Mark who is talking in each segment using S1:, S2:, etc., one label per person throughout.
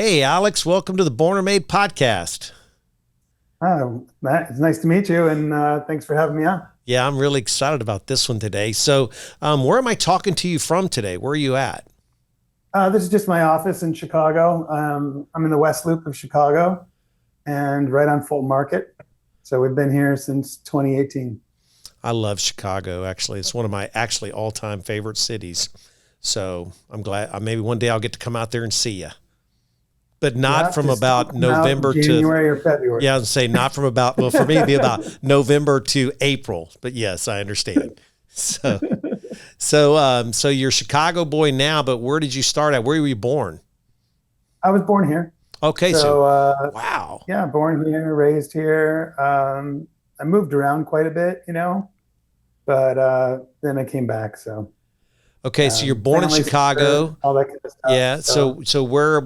S1: Hey, Alex, welcome to the Born or Made podcast.
S2: Matt, it's nice to meet you, and thanks for having me on.
S1: Yeah, I'm really excited about this one today. So, where am I talking to you from today? Where are you at?
S2: This is just my office in Chicago. I'm in the West Loop of Chicago and right on Fulton Market. So we've been here since 2018.
S1: I love Chicago, actually. It's one of my actually all-time favorite cities. So I'm glad maybe one day I'll get to come out there and see you. But not from about November to
S2: January or February.
S1: Yeah, I'd say not from about, well, for me, it'd be about November to April. But yes, I understand. So you're a Chicago boy now, but where did you start at? Where were you born?
S2: I was born here.
S1: Okay, wow.
S2: Yeah, born here, raised here. I moved around quite a bit, but then I came back. So
S1: okay, so you're born in Chicago,
S2: all that kind of stuff.
S1: Yeah. So where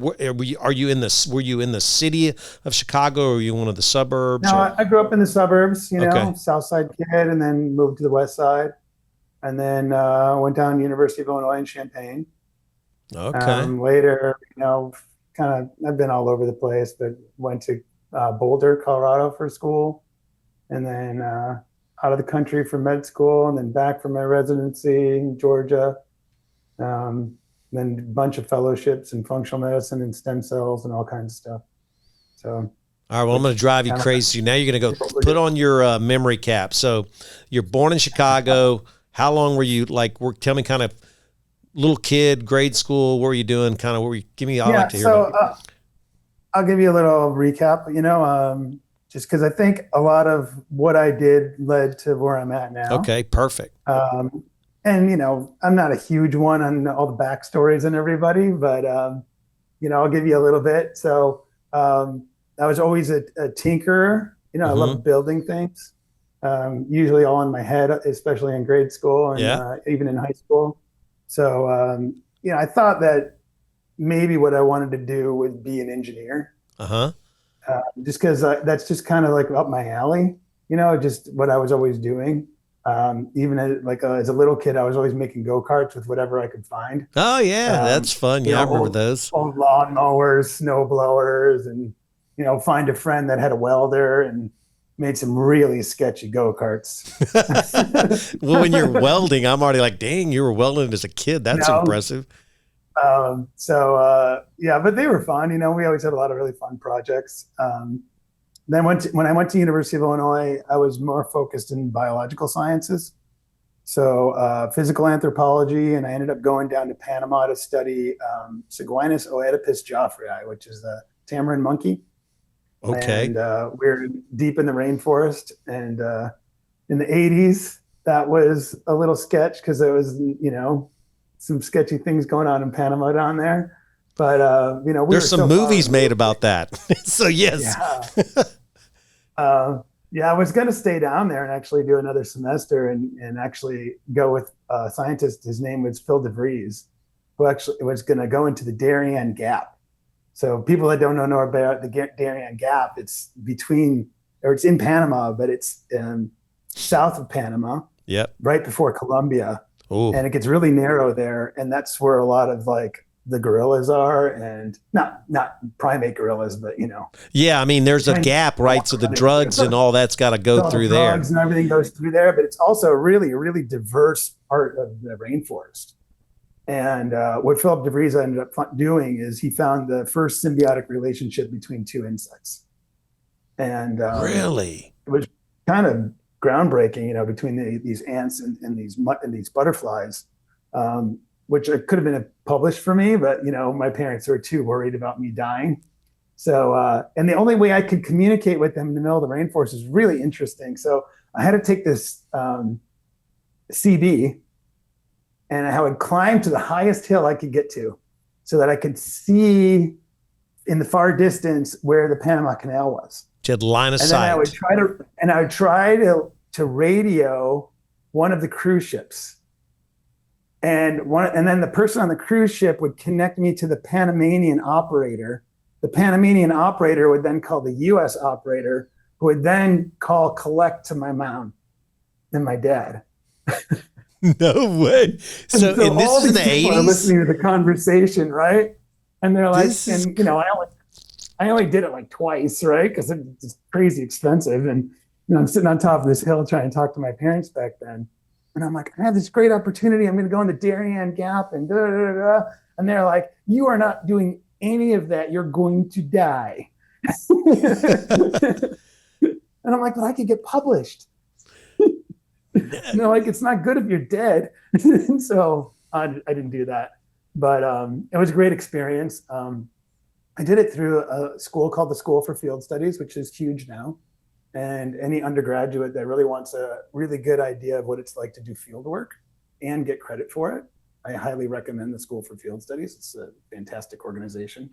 S1: are you in this? Were you in the city of Chicago, or were you in one of the suburbs?
S2: No, I grew up in the suburbs,
S1: Okay.
S2: South Side kid, and then moved to the West Side, and then went down to University of Illinois in Champaign.
S1: Okay.
S2: Later, I've been all over the place, but went to Boulder, Colorado for school, and then out of the country for med school, and then back for my residency in Georgia. Then a bunch of fellowships in functional medicine and stem cells and all kinds of stuff. So,
S1: All right. Well, I'm going to drive you crazy. Now you're going to go put on your memory cap. So you're born in Chicago. How long were you tell me kind of little kid, grade school, what were you doing? Kind of what were you, give me, I like to hear about it.
S2: I'll give you a little recap, just because I think a lot of what I did led to where I'm at now.
S1: Okay, perfect.
S2: And, I'm not a huge one on all the backstories and everybody, but, I'll give you a little bit. So I was always a tinkerer. I love building things, usually all in my head, especially in grade school and even in high school. So, I thought that maybe what I wanted to do would be an engineer. Just because that's just kind of like up my alley, just what I was always doing. Even as a little kid, I was always making go-karts with whatever I could find.
S1: Oh yeah, that's fun. Yeah, I remember those.
S2: Old lawn mowers, snow blowers, and find a friend that had a welder and made some really sketchy go-karts.
S1: Well, when you're welding, I'm already like, dang, you were welding as a kid. That's impressive.
S2: But they were fun. We always had a lot of really fun projects. Then when I went to University of Illinois, I was more focused in biological sciences. So physical anthropology, and I ended up going down to Panama to study Ciguinus oedipus joffrei, which is the tamarin monkey.
S1: Okay.
S2: And we're deep in the rainforest. And in the 80s, that was a little sketch because there was, some sketchy things going on in Panama down there. But,
S1: there's some movies made about that. So yes.
S2: Yeah. I was going to stay down there and actually do another semester and actually go with a scientist. His name was Phil DeVries, who actually was going to go into the Darien Gap. So people that don't know about the Darien Gap, it's in Panama, but it's south of Panama.
S1: Yep. Right
S2: before Colombia.
S1: Ooh.
S2: And it gets really narrow there. And that's where a lot of the gorillas are, and not primate gorillas, but
S1: Yeah, I mean, there's a gap, right? So the drugs and all that's got to go through there.
S2: Drugs and everything goes through there, but it's also a really, really diverse part of the rainforest. And what Philip DeVries ended up doing is he found the first symbiotic relationship between two insects. And
S1: really,
S2: it was kind of groundbreaking, between these ants and these butterflies. Which could have been published for me, but my parents were too worried about me dying. So, and the only way I could communicate with them in the middle of the rainforest is really interesting. So I had to take this CB, and I would climb to the highest hill I could get to, so that I could see in the far distance where the Panama Canal was.
S1: You had line of sight.
S2: And then I would try to radio one of the cruise ships. And then the person on the cruise ship would connect me to the Panamanian operator. The Panamanian operator would then call the U.S. operator, who would then collect to my mom and my dad.
S1: No way. So and this is in the 80s?
S2: Listening to the conversation, right? And they're like,
S1: This is
S2: and I only did it like twice, right? Because it's crazy expensive. And I'm sitting on top of this hill trying to talk to my parents back then. And I'm like, I have this great opportunity. I'm going to go in the Darien Gap and da da da da. And they're like, you are not doing any of that. You're going to die. And I'm like, but I could get published. And they're like, it's not good if you're dead. So I didn't do that. But it was a great experience. I did it through a school called the School for Field Studies, which is huge now. And any undergraduate that really wants a really good idea of what it's like to do field work and get credit for it, I highly recommend the School for Field Studies. It's a fantastic organization.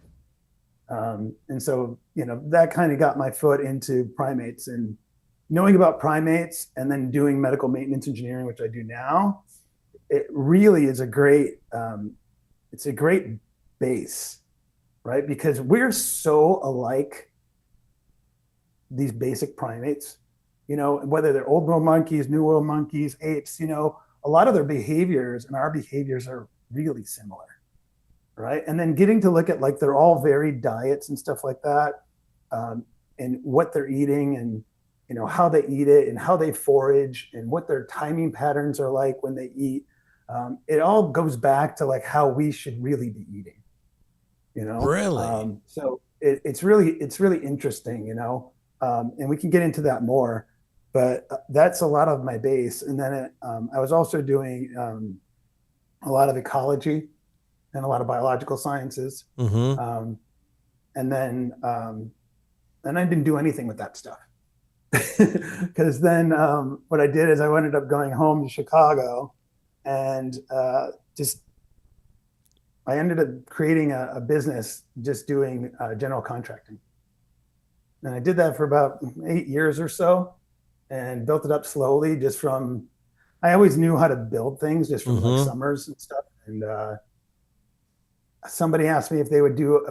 S2: And so, that kind of got my foot into primates, and knowing about primates and then doing medical maintenance engineering, which I do now. It really is it's a great base, right? Because we're so alike, these basic primates, whether they're old world monkeys, new world monkeys, apes, a lot of their behaviors and our behaviors are really similar, right? And then getting to look at, like, they're all varied diets and stuff like that, and what they're eating, and how they eat it, and how they forage, and what their timing patterns are like when they eat. It all goes back to like how we should really be eating,
S1: really.
S2: So it's really interesting, and we can get into that more, but that's a lot of my base. And then I was also doing a lot of ecology and a lot of biological sciences.
S1: Mm-hmm.
S2: And then and I didn't do anything with that stuff. Because then what I did is I ended up going home to Chicago, and I ended up creating a business just doing general contracting. And I did that for about 8 years or so, and built it up slowly I always knew how to build things just from like summers and stuff. And somebody asked me if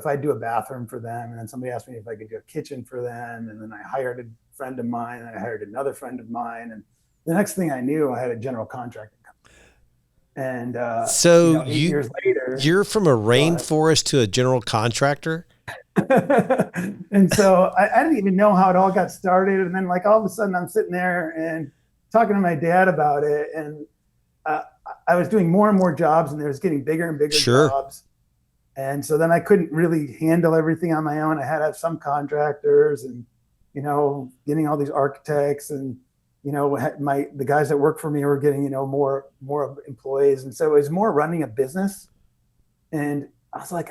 S2: I'd do a bathroom for them. And then somebody asked me if I could do a kitchen for them. And then I hired a friend of mine, and I hired another friend of mine. And the next thing I knew, I had a general contracting company. And
S1: So
S2: 8 years later,
S1: you're from a rainforest to a general contractor?
S2: and so I didn't even know how it all got started. And then, like, all of a sudden I'm sitting there and talking to my dad about it. And I was doing more and more jobs, and there was getting bigger and bigger jobs. And so then I couldn't really handle everything on my own. I had to have some contractors, and, getting all these architects, and, the guys that work for me were getting, more employees. And so it was more running a business. And I was like,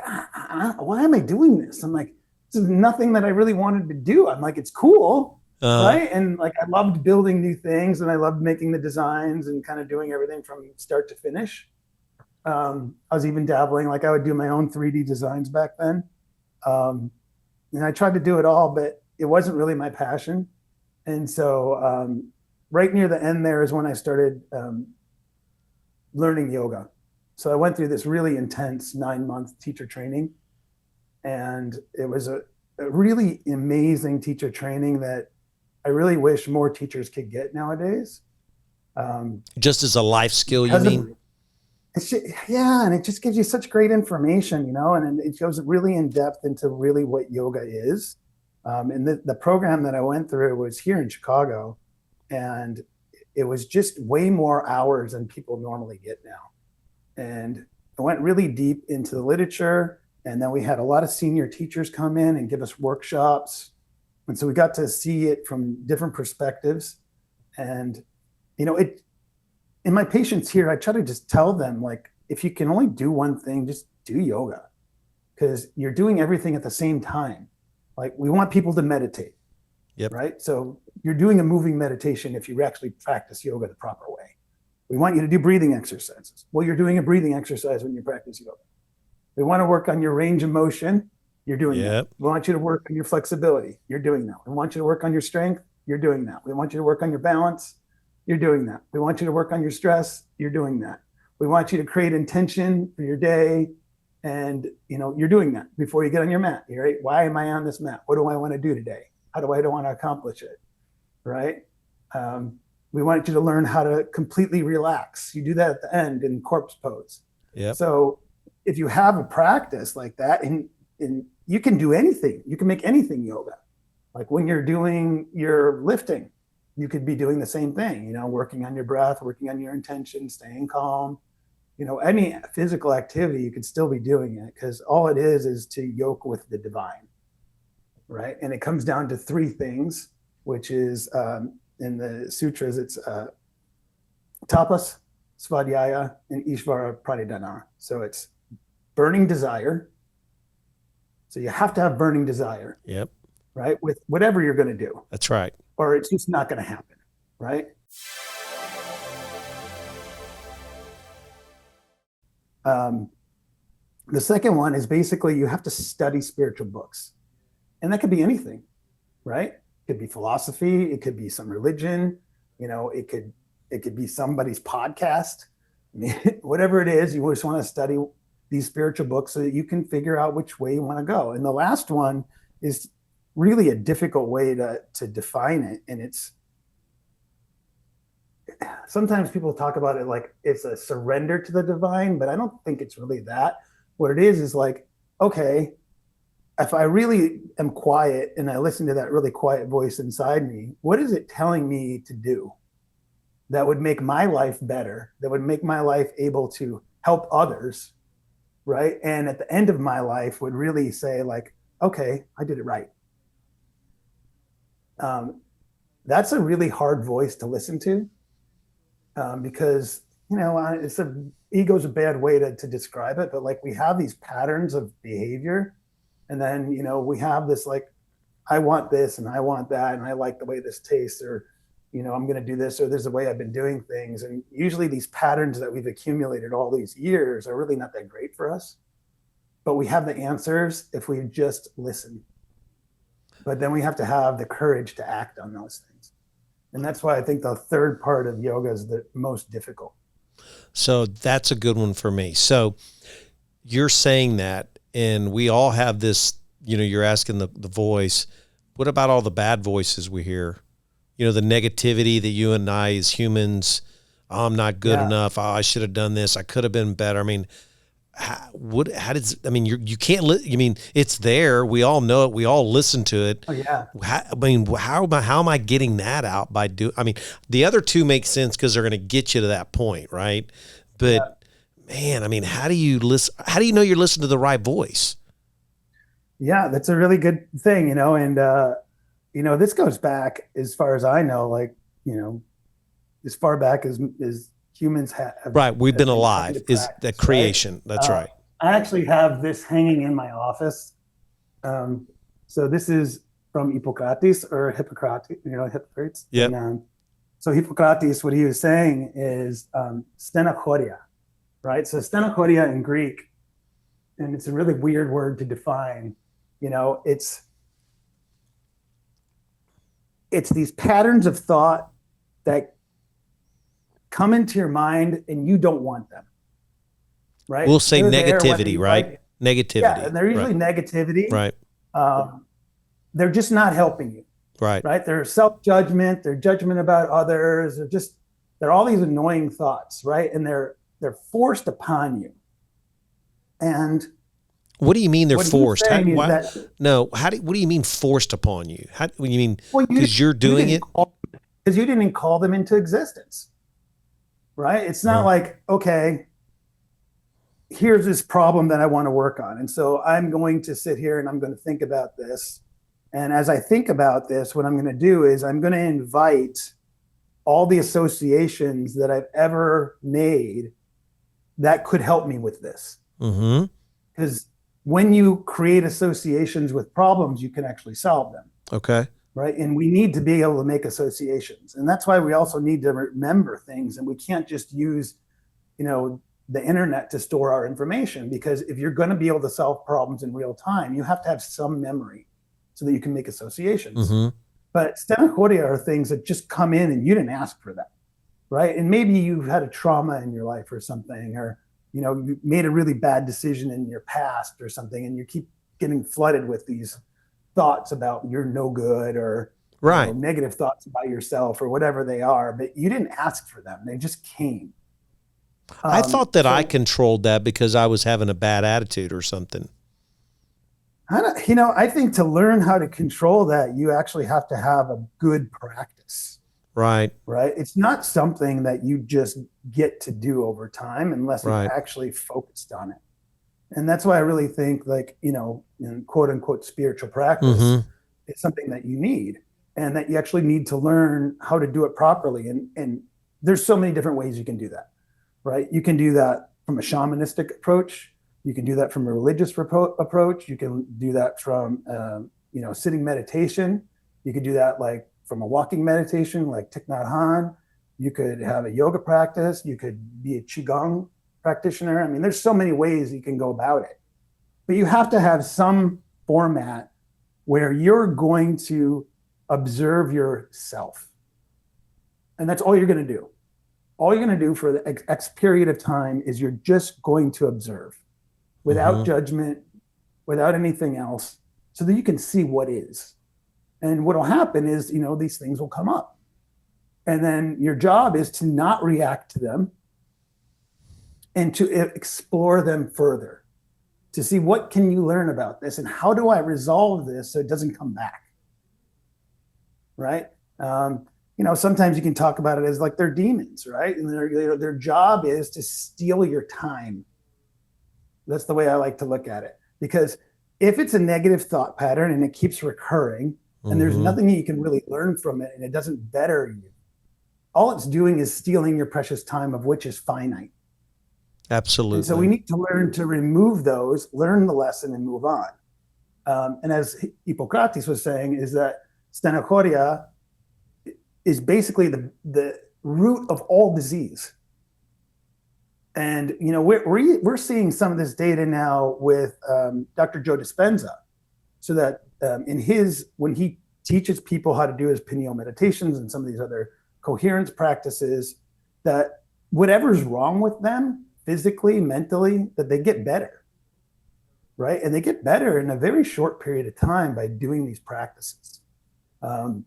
S2: why am I doing this? I'm like, this is nothing that I really wanted to do. I'm like, it's cool. Right. And like, I loved building new things, and I loved making the designs and kind of doing everything from start to finish. I was even dabbling, like I would do my own 3D designs back then. And I tried to do it all, but it wasn't really my passion. And so right near the end there is when I started learning yoga. So I went through this really intense 9-month teacher training. And it was a really amazing teacher training that I really wish more teachers could get nowadays.
S1: Just as a life skill, you mean?
S2: Yeah, and it just gives you such great information, and it goes really in depth into really what yoga is. And the program that I went through was here in Chicago, and it was just way more hours than people normally get now. And I went really deep into the literature, and then we had a lot of senior teachers come in and give us workshops. And so we got to see it from different perspectives. And, in my patients here, I try to just tell them, like, if you can only do one thing, just do yoga, because you're doing everything at the same time. Like, we want people to meditate.
S1: Yep.
S2: Right. So you're doing a moving meditation if you actually practice yoga the proper way. We want you to do breathing exercises. Well, you're doing a breathing exercise when you practice yoga. We want to work on your range of motion. You're doing that. We want you to work on your flexibility. You're doing that. We want you to work on your strength. You're doing that. We want you to work on your balance. You're doing that. We want you to work on your stress. You're doing that. We want you to create intention for your day. And, you're doing that before you get on your mat. Right? Why am I on this mat? What do I want to do today? How do I want to accomplish it? Right? We want you to learn how to completely relax. You do that at the end in corpse pose.
S1: Yep.
S2: So if you have a practice like that, and you can do anything, you can make anything yoga. Like when you're doing your lifting, you could be doing the same thing, you know, working on your breath, working on your intention, staying calm. You know, any physical activity, you could still be doing it, because all it is to yoke with the divine, right? And it comes down to three things, which is in the sutras, it's tapas, svadhyaya, and ishvara pranidhana. So it's burning desire. So you have to have burning desire.
S1: Yep.
S2: Right? With whatever you're going to do.
S1: That's right.
S2: Or it's just not going to happen. Right? The second one is basically you have to study spiritual books. And that could be anything, right? It could be philosophy. It could be some religion. You know, it could be somebody's podcast. I mean, whatever it is, you just want to study these spiritual books so that you can figure out which way you want to go. And the last one is really a difficult way to define it. And it's, sometimes people talk about it like it's a surrender to the divine, but I don't think it's really that. What it is like, okay, if I really am quiet and I listen to that really quiet voice inside me, what is it telling me to do that would make my life better, that would make my life able to help others, right? And at the end of my life would really say like, okay, I did it right. That's a really hard voice to listen to, because, you know, ego's a bad way to describe it, but like we have these patterns of behavior, and then, you know, we have this like, I want this and I want that, and I like the way this tastes, or, you know, I'm going to do this, or there's a way I've been doing things. And usually these patterns that we've accumulated all these years are really not that great for us, but we have the answers if we just listen. But then we have to have the courage to act on those things. And that's why I think the third part of yoga is the most difficult.
S1: So that's a good one for me. So you're saying that, and we all have this, you know, you're asking the voice, what about all the bad voices we hear? You know, the negativity that you and I as humans, oh, I'm not good enough. Oh, I should have done this. I could have been better. I mean, you can't, I mean, it's there. We all know it. We all listen to it.
S2: Oh yeah.
S1: How am I getting that out by I mean, the other two make sense because they're going to get you to that point. Right. But man, I mean, how do you listen? How do you know you're listening to the right voice? Yeah,
S2: that's a really good thing, you know, and, you know, this goes back as far as I know, like, you know, as far back as humans have.
S1: Right. We've been alive is the creation. Right? That's right.
S2: I actually have this hanging in my office. So this is from Hippocrates or Hippocrates, you know, Hippocrates.
S1: Yeah.
S2: So Hippocrates, what he was saying is stenochoria, right? So stenochoria in Greek, and it's a really weird word to define. You know, it's these patterns of thought that come into your mind and you don't want them, right?
S1: We'll say negativity, right? Negativity.
S2: Yeah, and they're usually negativity.
S1: Right.
S2: They're just not helping you.
S1: Right.
S2: Right. They're self-judgment, they're judgment about others, they're all these annoying thoughts, right? And they're forced upon you. And
S1: what do you mean they're forced?
S2: What do
S1: you mean forced upon you? What do you mean? Because you're doing it?
S2: Because you didn't call them into existence, right? It's not like, okay, here's this problem that I want to work on. And so I'm going to sit here and I'm going to think about this. And as I think about this, what I'm going to do is I'm going to invite all the associations that I've ever made that could help me with this.
S1: Mm-hmm.
S2: Because when you create associations with problems, you can actually solve them.
S1: Okay.
S2: Right. And we need to be able to make associations. And that's why we also need to remember things. And we can't just use, you know, the internet to store our information, because if you're going to be able to solve problems in real time, you have to have some memory so that you can make associations.
S1: Mm-hmm.
S2: But stenochoria are things that just come in and you didn't ask for them. Right. And maybe you've had a trauma in your life or something, or, you know, you made a really bad decision in your past or something, and you keep getting flooded with these thoughts about you're no good, or
S1: right,
S2: you know, negative thoughts about yourself or whatever they are, but you didn't ask for them. They just came.
S1: I thought that I
S2: So
S1: controlled that because I was having a bad attitude or something.
S2: I think to learn how to control that, you actually have to have a good practice,
S1: Right.
S2: right? It's not something that you just get to do over time unless you've
S1: Right.
S2: actually focused on it. And that's why I really think, like, in quote unquote spiritual practice,
S1: Mm-hmm.
S2: it's something that you need, and that you actually need to learn how to do it properly. And there's so many different ways you can do that, right? You can do that from a shamanistic approach. You can do that from a religious approach. You can do that from, sitting meditation. You could do that like from a walking meditation, like Thich Nhat Hanh. You could have a yoga practice. You could be a qigong practitioner. I mean, there's so many ways you can go about it, but you have to have some format where you're going to observe yourself, and that's all you're going to do. All you're going to do for the X period of time is you're just going to observe without
S1: Mm-hmm.
S2: judgment, without anything else, so that you can see what is. And what will happen is, these things will come up. And then your job is to not react to them and to explore them further, to see what can you learn about this and how do I resolve this so it doesn't come back, right? Sometimes you can talk about it as like they're demons, right? And their job is to steal your time. That's the way I like to look at it. Because if it's a negative thought pattern and it keeps recurring and there's
S1: Mm-hmm.
S2: nothing you can really learn from it and it doesn't better you, all it's doing is stealing your precious time, of which is finite. And so we
S1: Absolutely.
S2: need to learn to remove those, learn the lesson, and move on. And as Hippocrates was saying, is that stenochoria is basically the root of all disease. And we're seeing some of this data now with Dr. Joe Dispenza, so that when he teaches people how to do his pineal meditations and some of these other coherence practices, that whatever's wrong with them physically, mentally, that they get better, right? And they get better in a very short period of time by doing these practices. And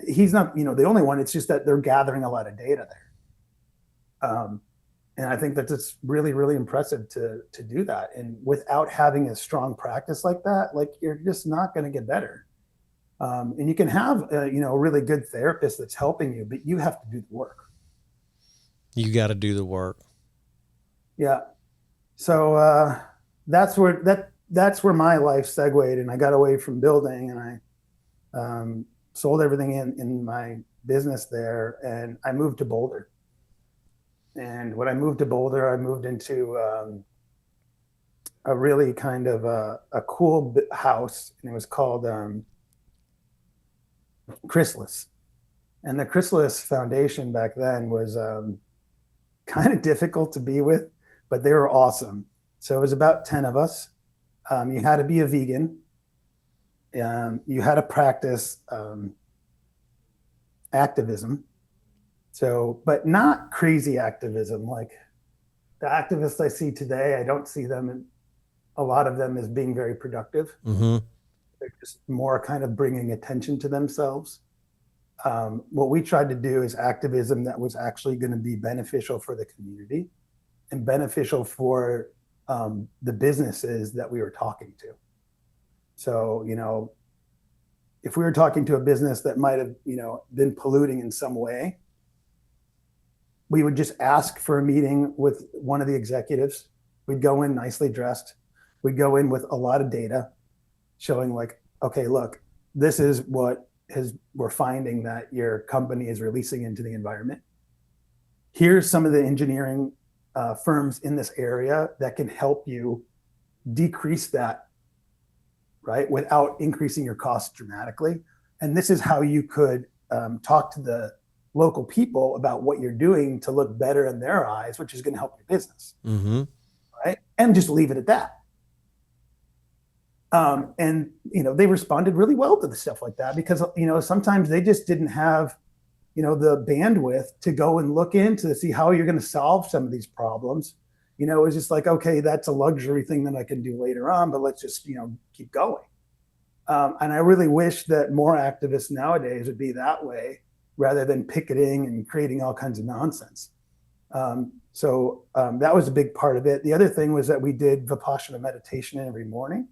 S2: he's not, the only one. It's just that they're gathering a lot of data there. And I think that it's really, really impressive to do that. And without having a strong practice like that, like, you're just not going to get better. And you can have a really good therapist that's helping you, but you have to do the work.
S1: You got to do the work.
S2: Yeah. So that's where my life segued, and I got away from building, and I sold everything in my business there, and I moved to Boulder. And when I moved to Boulder, I moved into a really kind of a cool house, and it was called Chrysalis. And the Chrysalis Foundation back then was kind of difficult to be with, but they were awesome. So it was about 10 of us. You had to be a vegan. You had to practice activism. So, but not crazy activism. Like the activists I see today, I don't see them, a lot of them, as being very productive.
S1: Mm-hmm.
S2: They're just more kind of bringing attention to themselves. What we tried to do is activism that was actually going to be beneficial for the community and beneficial for the businesses that we were talking to. So, if we were talking to a business that might have, been polluting in some way, we would just ask for a meeting with one of the executives. We'd go in nicely dressed. We'd go in with a lot of data showing, like, okay, look, this is what we're finding that your company is releasing into the environment. Here's some of the engineering firms in this area that can help you decrease that, right, without increasing your costs dramatically. And this is how you could talk to the local people about what you're doing to look better in their eyes, which is going to help your business,
S1: Mm-hmm.
S2: right? And just leave it at that. And they responded really well to the stuff like that, because sometimes they just didn't have the bandwidth to go and look into to see how you're going to solve some of these problems. It was just like, okay, that's a luxury thing that I can do later on, but let's just keep going. And I really wish that more activists nowadays would be that way, rather than picketing and creating all kinds of nonsense. That was a big part of it. The other thing was that we did Vipassana meditation every morning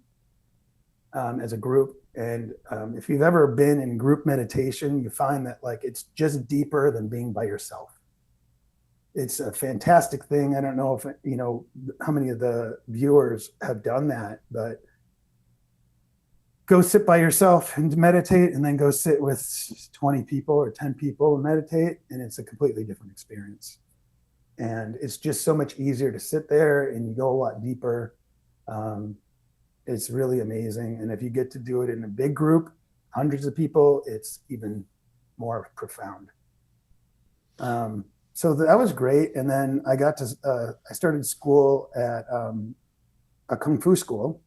S2: as a group. And if you've ever been in group meditation, you find that like it's just deeper than being by yourself. It's a fantastic thing. I don't know if you know how many of the viewers have done that, but go sit by yourself and meditate, and then go sit with 20 people or 10 people and meditate, and it's a completely different experience. And it's just so much easier to sit there, and you go a lot deeper. It's really amazing. And if you get to do it in a big group, hundreds of people, it's even more profound. So that was great. And then I started school at a Kung Fu school,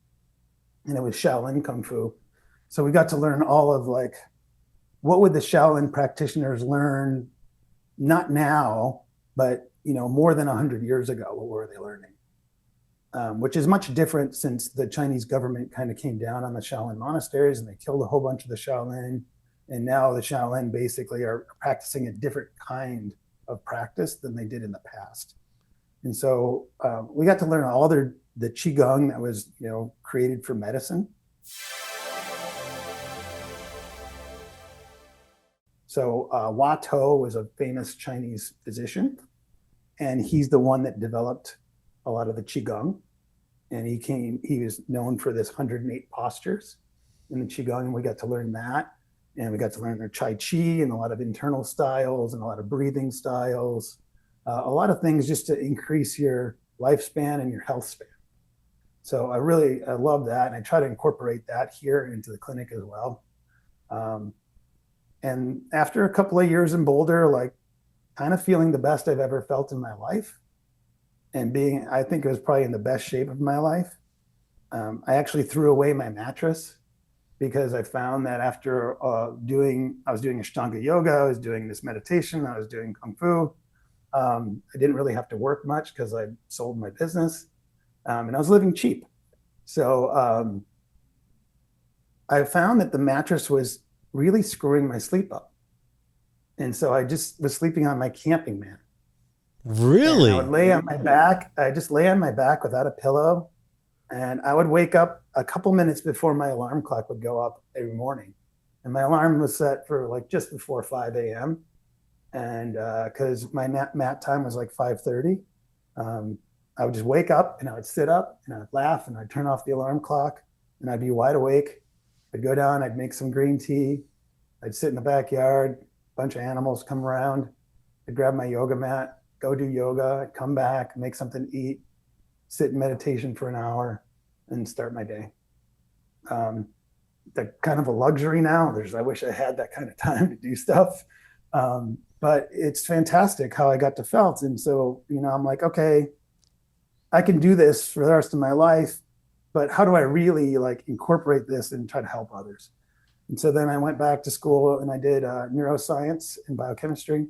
S2: and it was Shaolin Kung Fu. So we got to learn all of like, what would the Shaolin practitioners learn, not now, but more than 100 years ago, what were they learning? Which is much different since the Chinese government kind of came down on the Shaolin monasteries and they killed a whole bunch of the Shaolin. And now the Shaolin basically are practicing a different kind of practice than they did in the past. And so we got to learn all the Qigong that was, created for medicine. So Hua Tuo was a famous Chinese physician, and he's the one that developed a lot of the Qigong. And he was known for this 108 postures in the Qigong, and we got to learn that. And we got to learn their Tai Chi and a lot of internal styles and a lot of breathing styles, a lot of things just to increase your lifespan and your health span. So I love that. And I try to incorporate that here into the clinic as well. And after a couple of years in Boulder, like kind of feeling the best I've ever felt in my life, and I think it was probably in the best shape of my life. I actually threw away my mattress because I found that after I was doing Ashtanga yoga, I was doing this meditation, I was doing Kung Fu. I didn't really have to work much because I sold my business, and I was living cheap. So I found that the mattress was really screwing my sleep up. And so I just was sleeping on my camping mat.
S1: Really?
S2: And I would lay on my back. I just lay on my back without a pillow. And I would wake up a couple minutes before my alarm clock would go up every morning. And my alarm was set for like just before 5 a.m. And because my mat time was like 5:30, I would just wake up and I would sit up and I'd laugh and I'd turn off the alarm clock and I'd be wide awake. I'd go down, I'd make some green tea. I'd sit in the backyard, a bunch of animals come around. I'd grab my yoga mat, go do yoga, I'd come back, make something to eat, sit in meditation for an hour, and start my day. That kind of a luxury now. I wish I had that kind of time to do stuff. But it's fantastic how I got to felt. And so, I'm like, okay, I can do this for the rest of my life, but how do I really like incorporate this and try to help others? And so then I went back to school and I did neuroscience and biochemistry,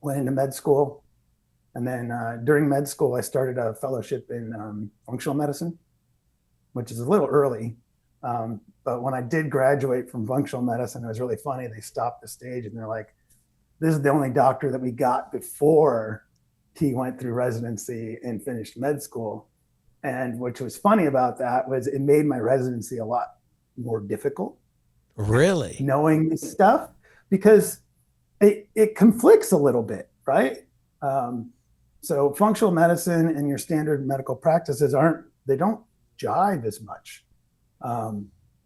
S2: went into med school. And then during med school, I started a fellowship in functional medicine, which is a little early. But when I did graduate from functional medicine, it was really funny. They stopped the stage and they're like, this is the only doctor that we got before he went through residency and finished med school. And which was funny about that was it made my residency a lot more difficult.
S1: Really?
S2: Knowing this stuff, because it conflicts a little bit, right? So functional medicine and your standard medical practices don't jive as much.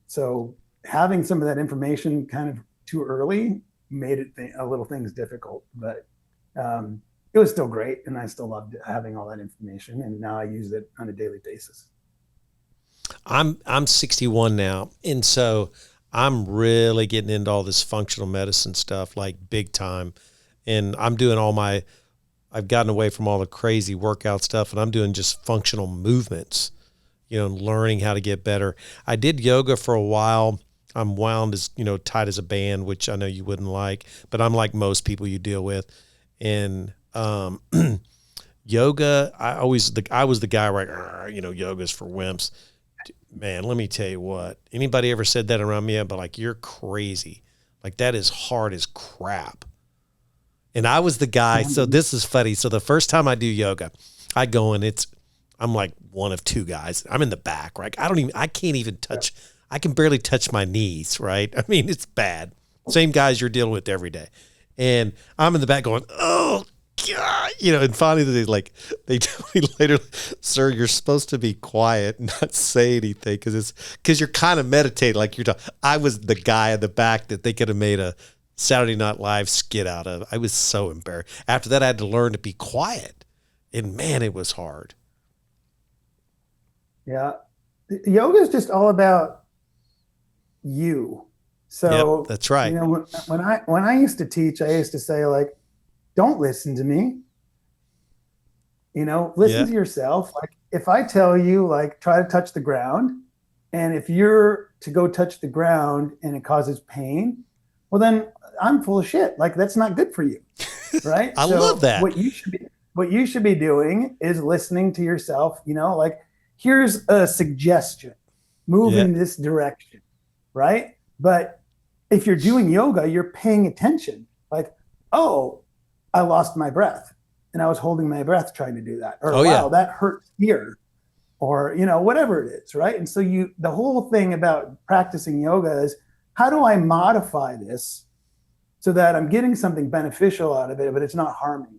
S2: So having some of that information kind of too early made it a little things difficult, but it was still great. And I still loved having all that information. And now I use it on a daily basis.
S1: I'm 61 now. And so I'm really getting into all this functional medicine stuff, like big time. And I'm doing I've gotten away from all the crazy workout stuff and I'm doing just functional movements, learning how to get better. I did yoga for a while. I'm wound as, tight as a band, which I know you wouldn't like, but I'm like most people you deal with. And, yoga, I was the guy where, yoga's for wimps. Man, let me tell you what, anybody ever said that around me, I'd be like, you're crazy. Like that is hard as crap. And I was the guy. So this is funny. So the first time I do yoga, I go and I'm like one of two guys. I'm in the back, right? I can't even touch, I can barely touch my knees, right? I mean, it's bad. Same guys you're dealing with every day. And I'm in the back going, oh, God, and finally they tell me later, sir, you're supposed to be quiet and not say anything because you're kind of meditating like you're talking. I was the guy in the back that they could have made a Saturday Night Live skit out of. I was so embarrassed. After that, I had to learn to be quiet. And man, it was hard.
S2: Yeah. Yoga is just all about you. So
S1: yep, that's right.
S2: When I used to teach, I used to say, like, don't listen to me. Listen to yourself. Like, if I tell you, like, try to touch the ground, and if you're to go touch the ground and it causes pain, well, then I'm full of shit. Like, that's not good for you, right?
S1: I love that.
S2: What you should be doing is listening to yourself. Like, here's a suggestion, move in this direction, right? But if you're doing yoga, you're paying attention. Like, oh, I lost my breath, and I was holding my breath trying to do that. Or wow, that hurt here, or whatever it is, right? And so the whole thing about practicing yoga is, how do I modify this so that I'm getting something beneficial out of it, but it's not harming me?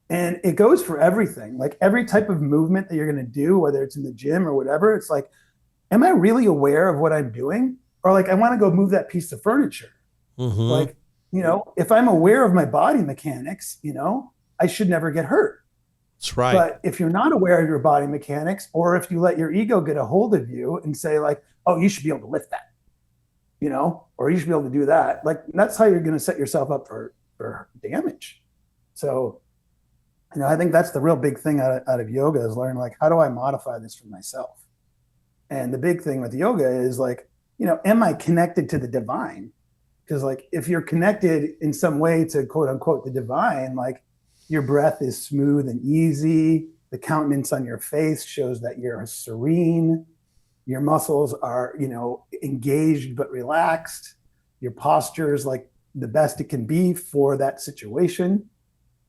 S2: And it goes for everything. Like, every type of movement that you're going to do, whether it's in the gym or whatever, it's like, am I really aware of what I'm doing? Or like, I want to go move that piece of furniture.
S1: Mm-hmm.
S2: Like, if I'm aware of my body mechanics, I should never get hurt.
S1: That's right.
S2: But if you're not aware of your body mechanics, or if you let your ego get a hold of you and say, like, oh, you should be able to lift that, or you should be able to do that. Like, that's how you're going to set yourself up for damage. So, I think that's the real big thing out of yoga, is learn, like, how do I modify this for myself? And the big thing with yoga is, like, am I connected to the divine? Because, like, if you're connected in some way to, quote unquote, the divine, like, your breath is smooth and easy. The countenance on your face shows that you're serene. Your muscles are, engaged but relaxed. Your posture is, like, the best it can be for that situation,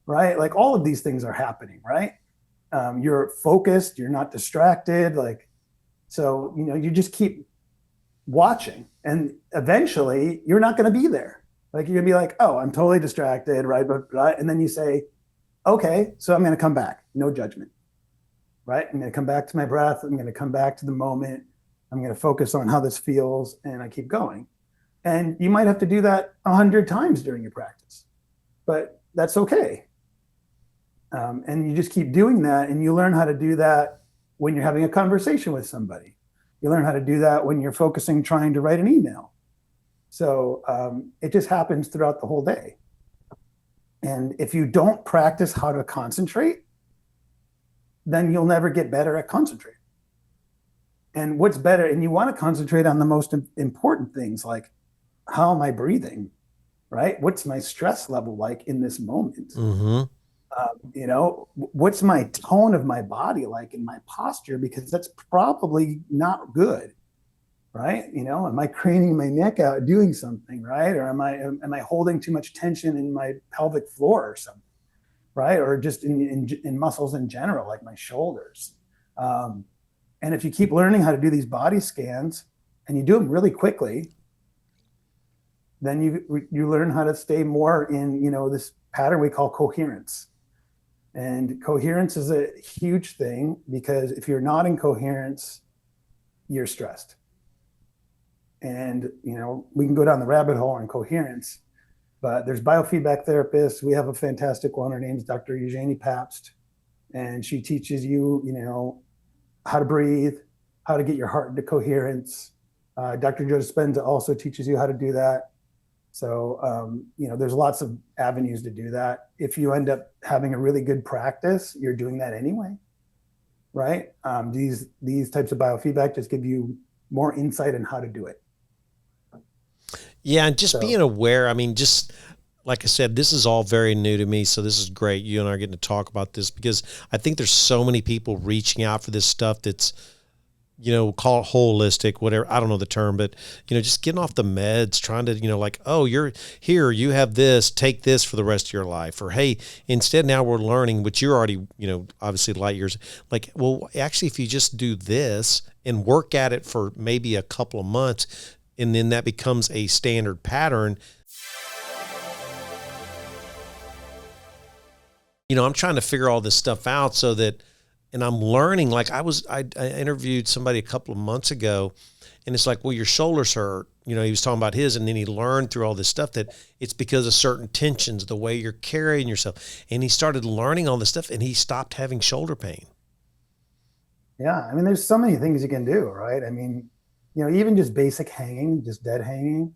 S2: right? Like, all of these things are happening, right? You're focused. You're not distracted. Like, so, you just keep watching, and eventually you're not going to be there. Like, you're gonna be like, oh, I'm totally distracted, right? But and then you say, okay, so I'm going to come back, no judgment, right? I'm going to come back to my breath. I'm going to come back to the moment. I'm going to focus on how this feels, and I keep going. And you might have to do that 100 times during your practice, but that's okay. And you just keep doing that, and you learn how to do that when you're having a conversation with somebody. You learn how to do that when you're focusing, trying to write an email. So it just happens throughout the whole day. And if you don't practice how to concentrate, then you'll never get better at concentrating. And what's better, and you want to concentrate on the most important things, like, how am I breathing, right? What's my stress level like in this moment?
S1: Mm-hmm.
S2: What's my tone of my body like in my posture? Because that's probably not good, right? Am I craning my neck out doing something, right? Or am I holding too much tension in my pelvic floor or something, right? Or just in muscles in general, like my shoulders. And if you keep learning how to do these body scans, and you do them really quickly, then you learn how to stay more in this pattern we call coherence. And coherence is a huge thing, because if you're not in coherence, you're stressed. And, we can go down the rabbit hole on coherence, but there's biofeedback therapists. We have a fantastic one. Her name's Dr. Eugenie Pabst, and she teaches you, how to breathe, how to get your heart into coherence. Dr. Joe Dispenza also teaches you how to do that. So, there's lots of avenues to do that. If you end up having a really good practice, you're doing that anyway, right? These types of biofeedback just give you more insight on how to do it.
S1: Yeah, and just being aware. I mean, just like I said, this is all very new to me, so this is great. You and I are getting to talk about this, because I think there's so many people reaching out for this stuff that's call it holistic, whatever. I don't know the term, but, just getting off the meds, trying to, like, oh, you're here, you have this, take this for the rest of your life. Or, hey, instead now we're learning, which you're already, obviously light years, like, well, actually, if you just do this and work at it for maybe a couple of months, and then that becomes a standard pattern. I'm trying to figure all this stuff out so that, and I'm learning, like I interviewed somebody a couple of months ago, and it's like, well, your shoulders hurt. He was talking about his, and then he learned through all this stuff that it's because of certain tensions, the way you're carrying yourself. And he started learning all this stuff, and he stopped having shoulder pain.
S2: Yeah. I mean, there's so many things you can do, right? I mean, even just basic hanging, just dead hanging,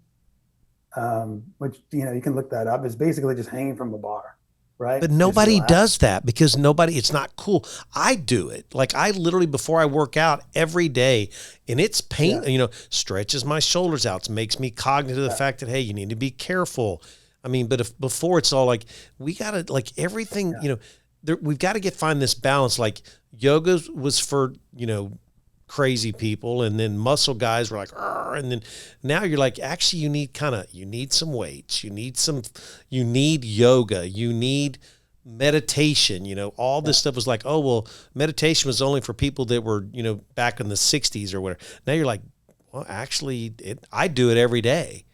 S2: which, you can look that up. It's basically just hanging from the bar. Right.
S1: But nobody does that because it's not cool. I do it. Like I literally, before I work out every day, and it's pain, stretches my shoulders out. It makes me cognizant of the fact that, hey, you need to be careful. I mean, but if before it's all like, we got to like everything, we've got to find this balance. Like yoga was for, crazy people, and then muscle guys were like, and then now you're like, actually you need some weights, you need yoga, you need meditation, all this stuff was like, oh, well, meditation was only for people that were, back in the 60s or whatever. Now you're like, well, actually I do it every day.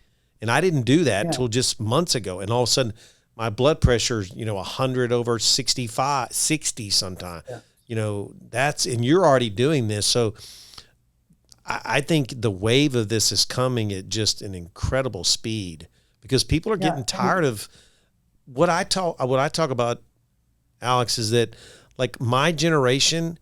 S1: And I didn't do that until just months ago. And all of a sudden my blood pressure's, 100 over 65, 60 sometimes. Yeah. And you're already doing this. So I think the wave of this is coming at just an incredible speed because people are getting tired of what I talk about, Alex, is that like my generation,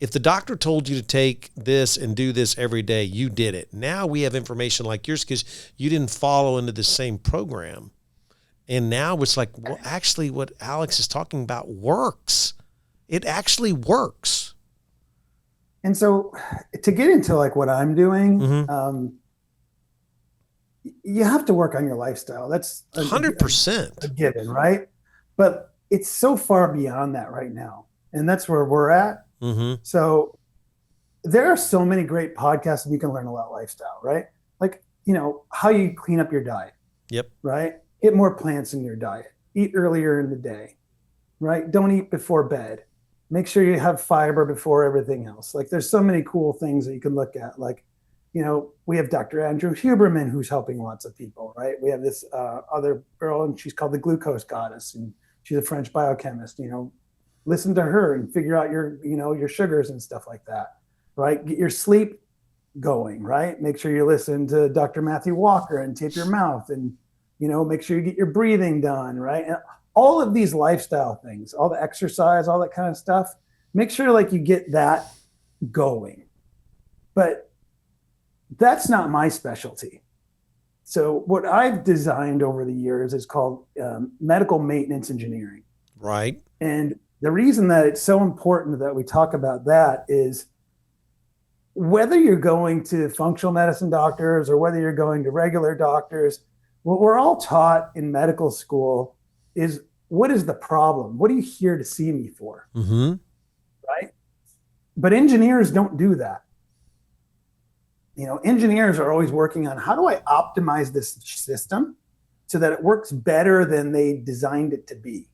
S1: if the doctor told you to take this and do this every day, you did it. Now we have information like yours because you didn't follow into the same program. And now it's like, well, actually what Alex is talking about works. It actually works.
S2: And so to get into like what I'm doing, you have to work on your lifestyle. That's
S1: 100%
S2: a given, right? But it's so far beyond that right now. And that's where we're at.
S1: Mm-hmm.
S2: So there are so many great podcasts and you can learn about lifestyle, right? Like, how you clean up your diet.
S1: Yep.
S2: Right? Get more plants in your diet. Eat earlier in the day, right? Don't eat before bed. Make sure you have fiber before everything else. Like there's so many cool things that you can look at. Like, we have Dr. Andrew Huberman, who's helping lots of people, right? We have this other girl, and she's called the Glucose Goddess, and she's a French biochemist. Listen to her and figure out your sugars and stuff like that, right? Get your sleep going, right? Make sure you listen to Dr. Matthew Walker and tape your mouth, and make sure you get your breathing done, right? And all of these lifestyle things, all the exercise, all that kind of stuff, make sure like you get that going. But that's not my specialty. So what I've designed over the years is called medical maintenance engineering.
S1: Right.
S2: And the reason that it's so important that we talk about that is whether you're going to functional medicine doctors or whether you're going to regular doctors, what we're all taught in medical school is, what is the problem? What are you here to see me for?
S1: Mm-hmm.
S2: Right? But engineers don't do that. Engineers are always working on, how do I optimize this system so that it works better than they designed it to be?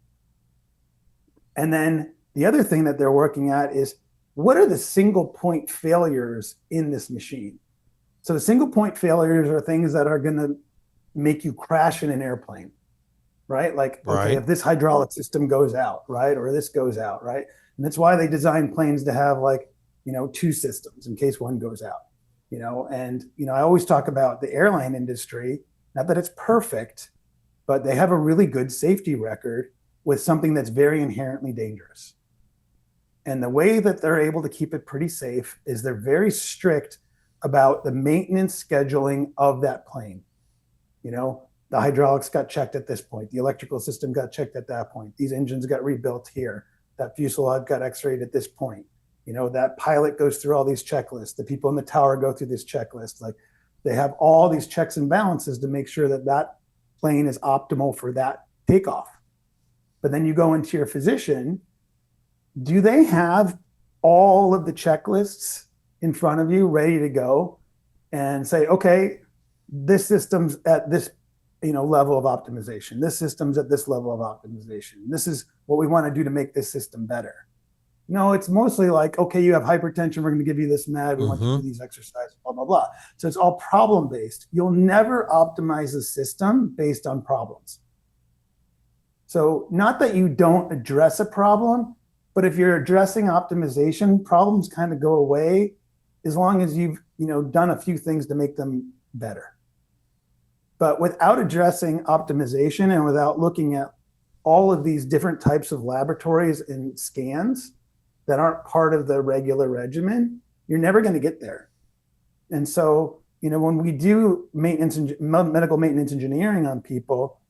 S2: And then the other thing that they're working at is, what are the single point failures in this machine? So the single point failures are things that are going to make you crash in an airplane, right? Like, okay, if this hydraulic system goes out, right? Or this goes out, right? And that's why they design planes to have like, two systems in case one goes out, and, I always talk about the airline industry, not that it's perfect, but they have a really good safety record with something that's very inherently dangerous. And the way that they're able to keep it pretty safe is they're very strict about the maintenance scheduling of that plane. The hydraulics got checked at this point. The electrical system got checked at that point. These engines got rebuilt here. That fuselage got x-rayed at this point. That pilot goes through all these checklists. The people in the tower go through this checklist. Like they have all these checks and balances to make sure that that plane is optimal for that takeoff. But then you go into your physician, do they have all of the checklists in front of you, ready to go, and say, okay, this system's at this level of optimization. This system's at this level of optimization. This is what we want to do to make this system better. No, it's mostly like, okay, you have hypertension. We're going to give you this med. We want you to do these exercises, blah, blah, blah. So it's all problem-based. You'll never optimize a system based on problems. So not that you don't address a problem, but if you're addressing optimization, problems kind of go away as long as you've done a few things to make them better. But without addressing optimization and without looking at all of these different types of laboratories and scans that aren't part of the regular regimen, you're never going to get there. And so, when we do medical maintenance engineering on people,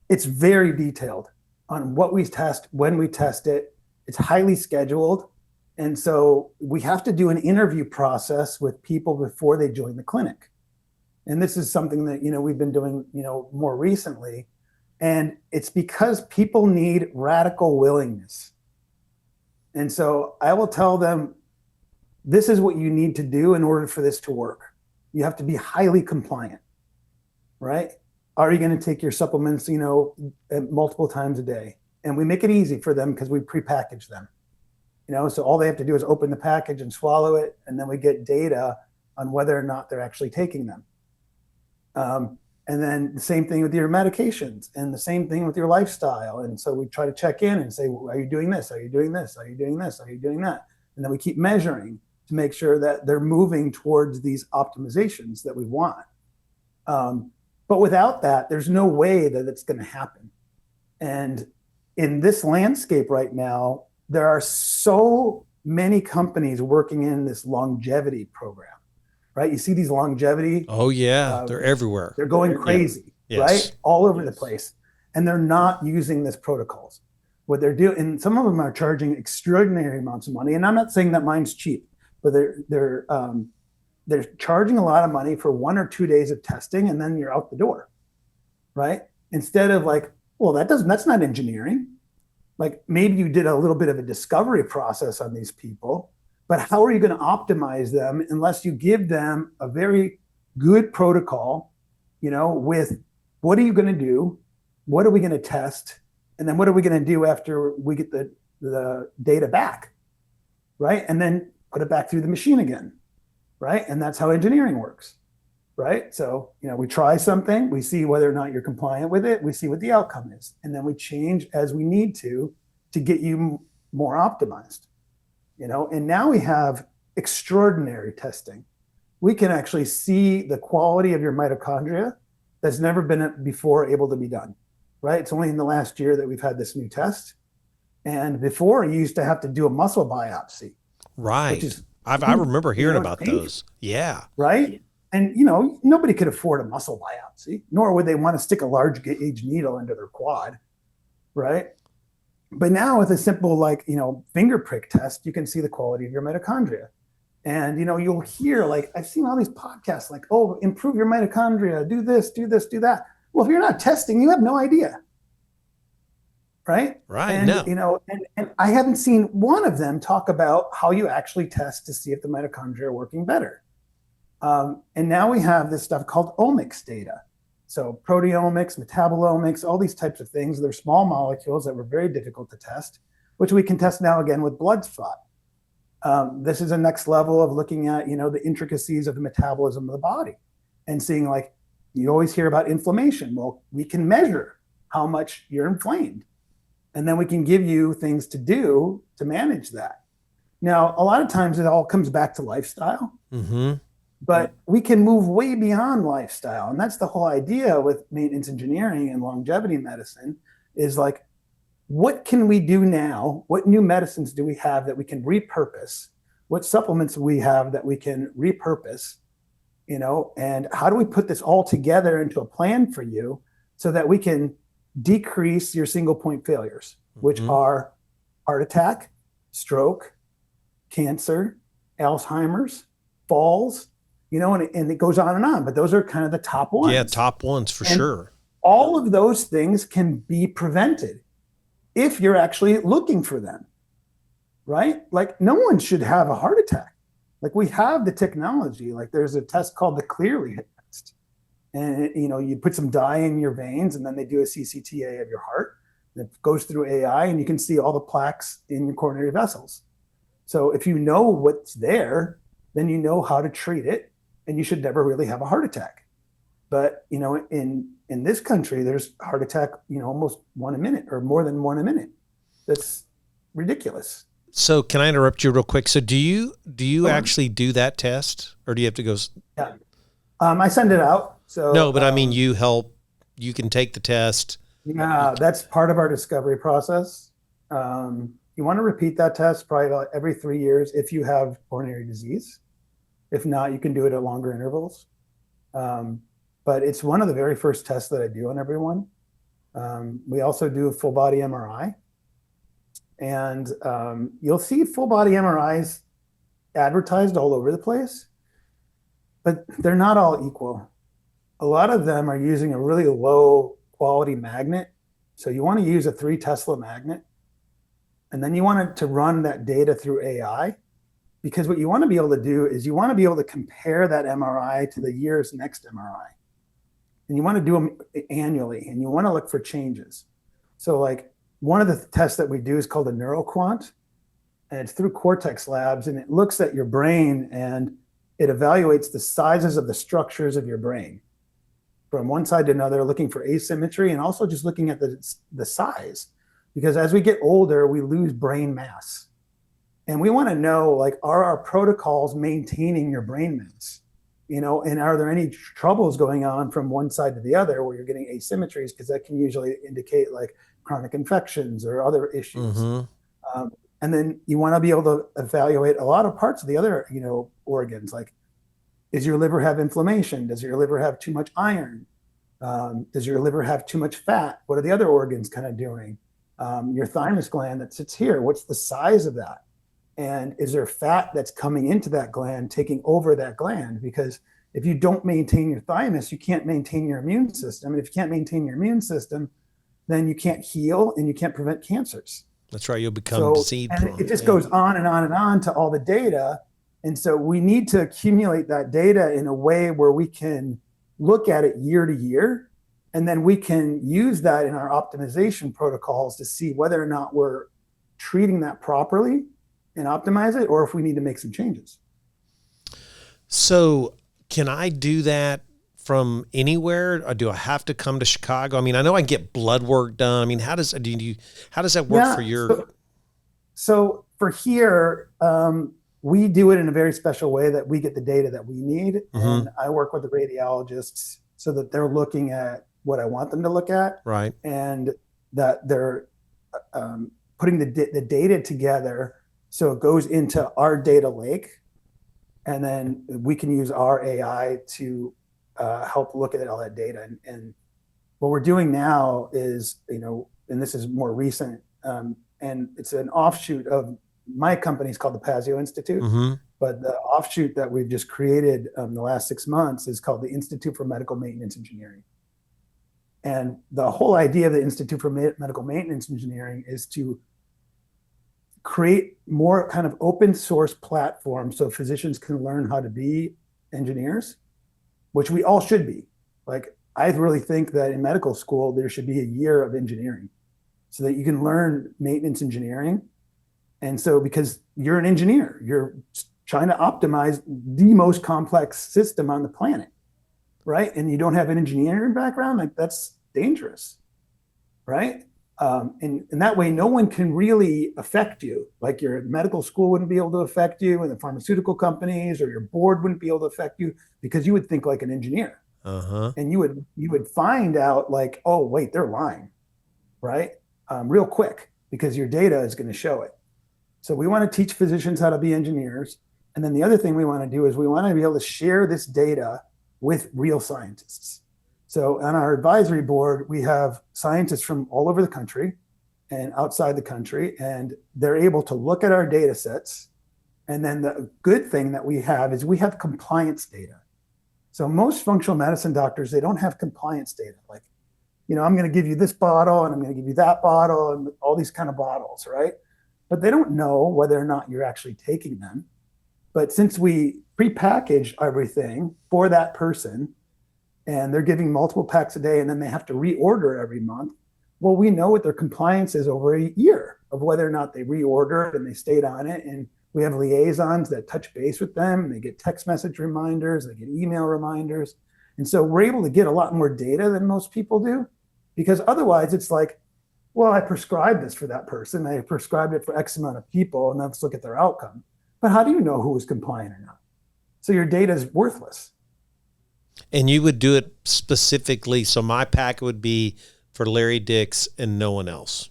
S2: it's very detailed on what we test, when we test it. It's highly scheduled. And so we have to do an interview process with people before they join the clinic. And this is something that, we've been doing, more recently. And it's because people need radical willingness. And so I will tell them, this is what you need to do in order for this to work. You have to be highly compliant, right? Are you going to take your supplements, multiple times a day? And we make it easy for them because we prepackage them. So all they have to do is open the package and swallow it. And then we get data on whether or not they're actually taking them. And then the same thing with your medications and the same thing with your lifestyle. And so we try to check in and say, well, are you doing this? Are you doing this? Are you doing this? Are you doing that? And then we keep measuring to make sure that they're moving towards these optimizations that we want. But without that, there's no way that it's going to happen. And in this landscape right now, there are so many companies working in this longevity program. Right? You see these longevity.
S1: Oh yeah. They're everywhere.
S2: They're going crazy,
S1: yes.
S2: Right? All over the place. And they're not using this protocols. What they're doing, and some of them are charging extraordinary amounts of money. And I'm not saying that mine's cheap, but they're charging a lot of money for 1 or 2 days of testing, and then you're out the door. Right? Instead of like, well, that's not engineering. Like maybe you did a little bit of a discovery process on these people. But how are you going to optimize them unless you give them a very good protocol, with what are you going to do? What are we going to test? And then what are we going to do after we get the data back, right? And then put it back through the machine again, right? And that's how engineering works, right? So, we try something, we see whether or not you're compliant with it, we see what the outcome is, and then we change as we need to get you more optimized. And now we have extraordinary testing. We can actually see the quality of your mitochondria that's never been before able to be done, right? It's only in the last year that we've had this new test. And before you used to have to do a muscle biopsy.
S1: Right. I remember hearing about those. Yeah.
S2: Right. And, nobody could afford a muscle biopsy, nor would they want to stick a large gauge needle into their quad. Right. But now with a simple, finger prick test, you can see the quality of your mitochondria. And, you'll hear, I've seen all these podcasts oh, improve your mitochondria, do this, do that. Well, if you're not testing, you have no idea. Right?
S1: Right.
S2: And,
S1: no.
S2: And I haven't seen one of them talk about how you actually test to see if the mitochondria are working better. And now we have this stuff called omics data. So proteomics, metabolomics, all these types of things. They're small molecules that were very difficult to test, which we can test now again with blood spot. This is a next level of looking at, the intricacies of the metabolism of the body and seeing you always hear about inflammation. Well, we can measure how much you're inflamed, and then we can give you things to do to manage that. Now, a lot of times it all comes back to lifestyle. Mm-hmm. But we can move way beyond lifestyle. And that's the whole idea with maintenance engineering and longevity medicine is what can we do now? What new medicines do we have that we can repurpose? What supplements do we have that we can repurpose? And how do we put this all together into a plan for you so that we can decrease your single point failures, which are heart attack, stroke, cancer, Alzheimer's, falls, and it goes on and on, but those are kind of the top ones.
S1: Yeah, top ones for sure.
S2: All of those things can be prevented if you're actually looking for them, right? No one should have a heart attack. Like we have the technology. Like there's a test called the Clearly test, and you put some dye in your veins, and then they do a CCTA of your heart. That goes through AI, and you can see all the plaques in your coronary vessels. So if you know what's there, then you know how to treat it, and you should never really have a heart attack. But in this country, there's heart attack, almost one a minute or more than one a minute. That's ridiculous.
S1: So can I interrupt you real quick? So do you actually do that test, or do you have to go?
S2: Yeah, I send it out. So
S1: no, but I mean, you can take the test.
S2: Yeah, that's part of our discovery process. You want to repeat that test probably about every 3 years if you have coronary disease. If not, you can do it at longer intervals. But it's one of the very first tests that I do on everyone. We also do a full body MRI. And you'll see full body MRIs advertised all over the place, but they're not all equal. A lot of them are using a really low quality magnet. So you want to use a 3 Tesla magnet. And then you want to run that data through AI, because what you want to be able to do is you want to be able to compare that MRI to the year's next MRI. And you want to do them annually, and you want to look for changes. So like one of the tests that we do is called a NeuroQuant, and it's through Cortex Labs, and it looks at your brain and it evaluates the sizes of the structures of your brain from one side to another, looking for asymmetry and also just looking at the size. Because as we get older, we lose brain mass. And we want to know, like, are our protocols maintaining your brain mass? And are there any troubles going on from one side to the other where you're getting asymmetries? Because that can usually indicate like chronic infections or other issues. Mm-hmm. And then you want to be able to evaluate a lot of parts of the other, organs. Like, does your liver have inflammation? Does your liver have too much iron? Does your liver have too much fat? What are the other organs kind of doing? Your thymus gland that sits here, what's the size of that? And is there fat that's coming into that gland, taking over that gland? Because if you don't maintain your thymus, you can't maintain your immune system. And if you can't maintain your immune system, then you can't heal and you can't prevent cancers.
S1: That's right. You'll become disease prone.
S2: And it just goes on and on and on to all the data. And so we need to accumulate that data in a way where we can look at it year to year. And then we can use that in our optimization protocols to see whether or not we're treating that properly and optimize it, or if we need to make some changes.
S1: So can I do that from anywhere, or do I have to come to Chicago? I mean, I know I can get blood work done. I mean, how does that work for your?
S2: So for here, we do it in a very special way that we get the data that we need. Mm-hmm. And I work with the radiologists so that they're looking at what I want them to look at.
S1: Right.
S2: And that they're putting the data together so it goes into our data lake. And then we can use our AI to help look at all that data. And what we're doing now is, and this is more recent, and it's an offshoot of my company is called the Pazio Institute. Mm-hmm. But the offshoot that we've just created the last 6 months is called the Institute for Medical Maintenance Engineering. And the whole idea of the Institute for Medical Maintenance Engineering is to create more kind of open source platforms so physicians can learn how to be engineers, which we all should be. Like, I really think that in medical school, there should be a year of engineering so that you can learn maintenance engineering. And so, because you're an engineer, you're trying to optimize the most complex system on the planet, right? And you don't have an engineering background, like, that's dangerous, right? And that way, no one can really affect you. Like, your medical school wouldn't be able to affect you, and the pharmaceutical companies or your board wouldn't be able to affect you, because you would think like an engineer. Uh-huh. And you would find out, like, oh, wait, they're lying, right? Real quick, because your data is going to show it. So we want to teach physicians how to be engineers. And then the other thing we want to do is we want to be able to share this data with real scientists. So on our advisory board, we have scientists from all over the country and outside the country, and they're able to look at our data sets. And then the good thing that we have is we have compliance data. So most functional medicine doctors, they don't have compliance data. Like, I'm going to give you this bottle and I'm going to give you that bottle and all these kind of bottles, right? But they don't know whether or not you're actually taking them. But since we prepackage everything for that person and they're giving multiple packs a day and then they have to reorder every month, well, we know what their compliance is over a year of whether or not they reordered and they stayed on it. And we have liaisons that touch base with them. They get text message reminders, they get email reminders. And so we're able to get a lot more data than most people do, because otherwise it's like, well, I prescribed this for that person. I prescribed it for X amount of people, and let's look at their outcome. But how do you know who was compliant or not? So your data is worthless.
S1: And you would do it specifically. So my packet would be for Larry Dix and no one else.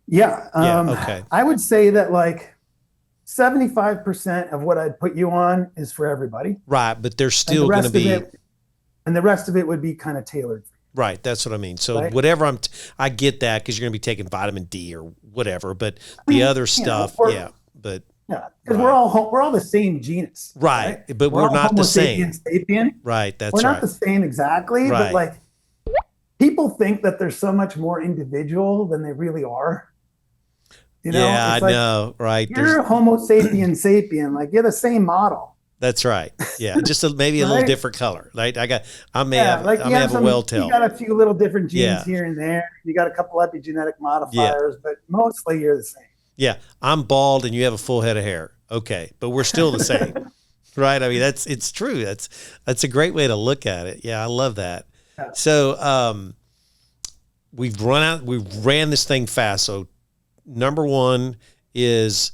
S2: Yeah.
S1: Okay.
S2: I would say that like 75% of what I'd put you on is for everybody.
S1: Right. But there's still going to be.
S2: And the rest of it would be kind of tailored.
S1: Right. That's what I mean. So
S2: right?
S1: whatever I get that, because you're going to be taking vitamin D or whatever, but the other stuff, yeah. But
S2: yeah, because we're all the same genus.
S1: Right. But we're not the same.
S2: Sapien.
S1: Right. That's
S2: we're
S1: right.
S2: Not the same exactly,
S1: right.
S2: But like people think that they're so much more individual than they really are. You know?
S1: Yeah,
S2: it's
S1: I know. Right.
S2: You're a Homo sapien, like you're the same model.
S1: That's right. Yeah, just maybe a little different color. Right. I may have a well tail.
S2: You got a few little different genes here and there. You got a couple epigenetic modifiers, but mostly you're the same.
S1: Yeah, I'm bald and you have a full head of hair. Okay, but we're still the same, right? I mean, it's true. That's a great way to look at it. Yeah, I love that. Yeah. So we've ran this thing fast. So number one is,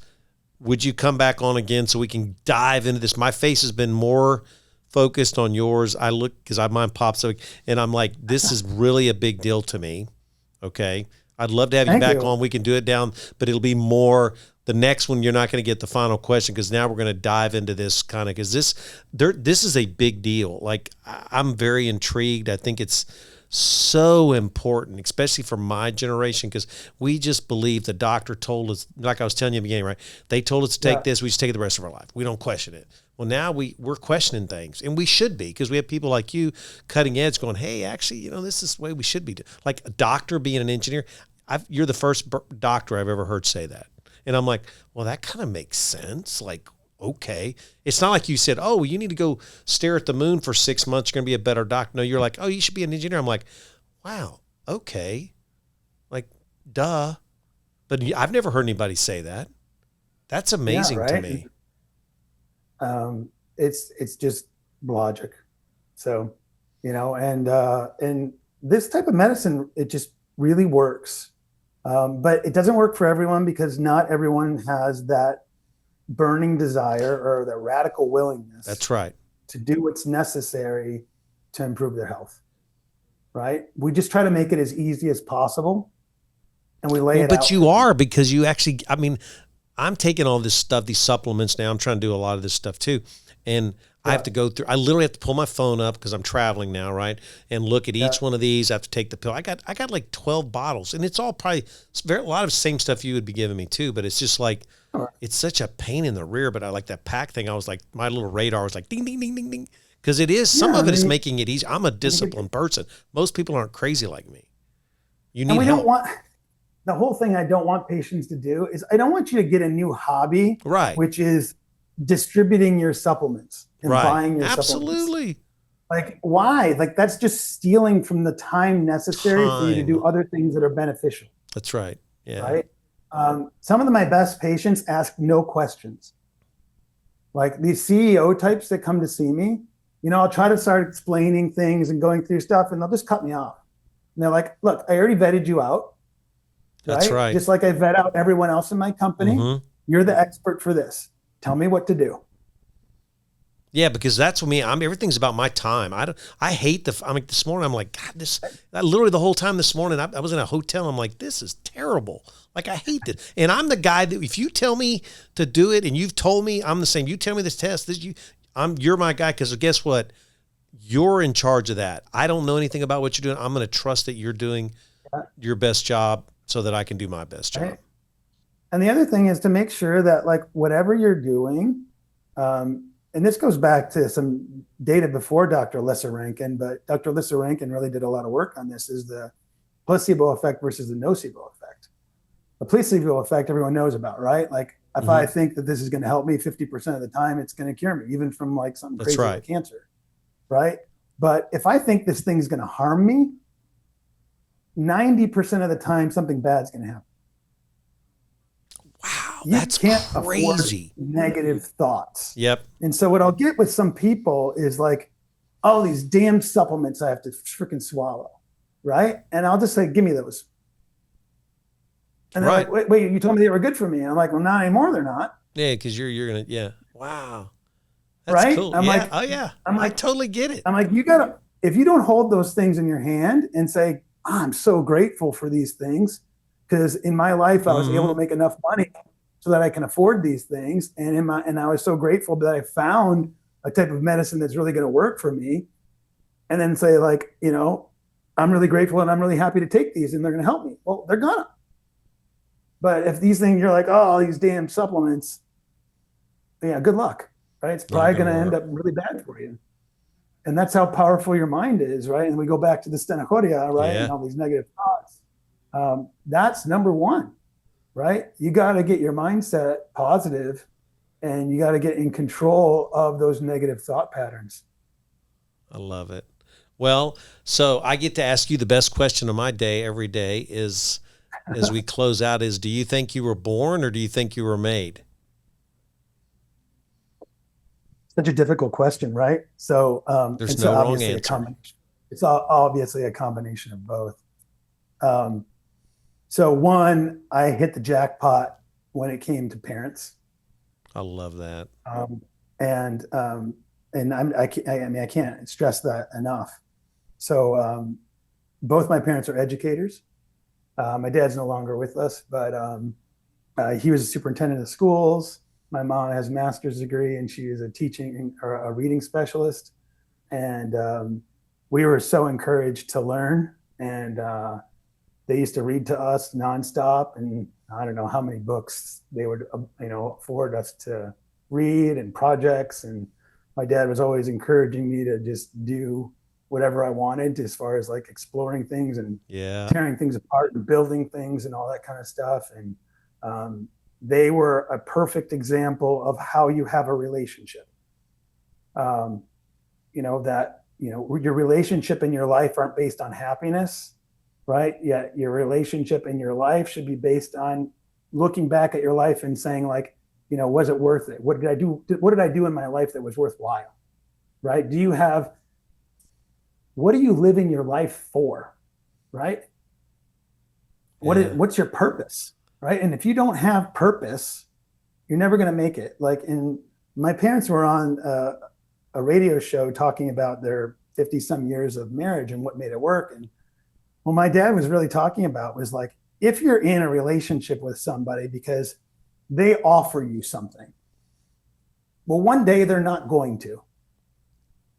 S1: would you come back on again so we can dive into this? My face has been more focused on yours. I look, because mine pops up, and I'm like, this is really a big deal to me. Okay. I'd love to have you back on. We can do it down, but it'll be more the next one. You're not going to get the final question, because now we're going to dive into this kind of, because this is a big deal. Like, I'm very intrigued. I think it's so important, especially for my generation, because we just believe the doctor told us, like I was telling you in the beginning, right? They told us to take this, we just take it the rest of our life. We don't question it. Well, now we're questioning things, and we should be, because we have people like you cutting edge going, hey, actually, this is the way we should be. Like a doctor being an engineer. You're the first doctor I've ever heard say that. And I'm like, well, that kind of makes sense. Like, okay. It's not like you said, oh, you need to go stare at the moon for 6 months. You're going to be a better doctor. No, you're like, oh, you should be an engineer. I'm like, wow, okay. Like, duh. But I've never heard anybody say that. That's amazing to me.
S2: It's just logic. So, and this type of medicine, it just really works. But it doesn't work for everyone, because not everyone has that burning desire or the radical willingness.
S1: That's right.
S2: To do what's necessary to improve their health. Right? We just try to make it as easy as possible, and we lay it out.
S1: But you are, because you actually, I'm taking all this stuff, these supplements now. I'm trying to do a lot of this stuff too. And I have to go through, I literally have to pull my phone up, because I'm traveling now, right? And look at each one of these. I have to take the pill. I got like 12 bottles, and it's all probably a lot of the same stuff you would be giving me too, but it's just like, it's such a pain in the rear. But I like that pack thing. I was like, my little radar was like, ding, ding, ding, ding, ding. Because it is, some of it is making it easy. I'm a disciplined person. Most people aren't crazy like me. You need help.
S2: The whole thing I don't want patients to do is, I don't want you to get a new hobby,
S1: right?
S2: Which is distributing your supplements and buying your supplements.
S1: Absolutely.
S2: Like, why? Like, that's just stealing from the time necessary for you to do other things that are beneficial.
S1: That's right. Yeah.
S2: Right. Some of my best patients ask no questions. Like these CEO types that come to see me, I'll try to start explaining things and going through stuff, and they'll just cut me off. And they're like, look, I already vetted you out.
S1: That's right.
S2: Just like I vet out everyone else in my company. Mm-hmm. You're the expert for this. Tell me what to do.
S1: Yeah, because that's what everything's about my time. I hate this morning, I'm like, God, literally the whole time this morning, I was in a hotel. I'm like, this is terrible. Like, I hate it. And I'm the guy that, if you tell me to do it and you've told me, I'm the same. You tell me this test, you're my guy. Because guess what? You're in charge of that. I don't know anything about what you're doing. I'm going to trust that you're doing your best job so that I can do my best job. Right.
S2: And the other thing is to make sure that, like, whatever you're doing, and this goes back to some data before Dr. Lesser Rankin, but Dr. Lesser Rankin really did a lot of work on this, is the placebo effect versus the nocebo effect. The placebo effect everyone knows about, right? Like, If I think that this is going to help me 50% of the time, it's going to cure me, even from like something
S1: That's
S2: crazy
S1: right.
S2: like cancer. Right. But if I think this thing's going to harm me, 90% of the time, something bad's going to happen.
S1: Wow,
S2: You
S1: that's
S2: can't
S1: crazy.
S2: afford negative thoughts.
S1: Yep.
S2: And so what I'll get with some people is like, all these damn supplements I have to freaking swallow. Right. And I'll just say, give me those. And they're
S1: Right.
S2: like, wait, you told me they were good for me. And I'm like, well, not anymore. They're not.
S1: Yeah, because you're gonna, yeah. Wow. That's
S2: Right.
S1: cool. Yeah. Oh yeah. I totally get it.
S2: I'm like, you gotta, if you don't hold those things in your hand and say, I'm so grateful for these things, because in my life I was able to make enough money so that I can afford these things. And I was so grateful that I found a type of medicine that's really going to work for me. And then say, like, I'm really grateful and I'm really happy to take these and they're going to help me. Well, they're gonna. But if these things, you're like, oh, these damn supplements, yeah, good luck, right? It's probably going to end up really bad for you. And that's how powerful your mind is, right? And we go back to the stenochoria, right?
S1: Yeah.
S2: And all these negative thoughts. That's number one, right? You got to get your mindset positive and you got to get in control of those negative thought patterns.
S1: I love it. Well, so I get to ask you the best question of my day every day is, as we close out, is, do you think you were born or do you think you were made?
S2: Such a difficult question, right? So
S1: There's no wrong answer.
S2: It's obviously a combination of both. So one, I hit the jackpot when it came to parents.
S1: I love that.
S2: And I can't stress that enough. So both my parents are educators. My dad's no longer with us, but he was a superintendent of schools. My mom has a master's degree and she is a teaching or a reading specialist. And we were so encouraged to learn. And they used to read to us nonstop. And I don't know how many books they would, afford us to read and projects. And my dad was always encouraging me to just do whatever I wanted as far as like exploring things and tearing things apart and building things and all that kind of stuff. And they were a perfect example of how you have a relationship. Your relationship and your life aren't based on happiness, right? Yet your relationship and your life should be based on looking back at your life and saying, like, was it worth it? What did I do? What did I do in my life that was worthwhile? Right? What are you living your life for? Right? What's your purpose? Right? And if you don't have purpose, you're never going to make it. Like, my parents were on a radio show talking about their 50 some years of marriage and what made it work. And what my dad was really talking about was like, if you're in a relationship with somebody because they offer you something, well, one day they're not going to.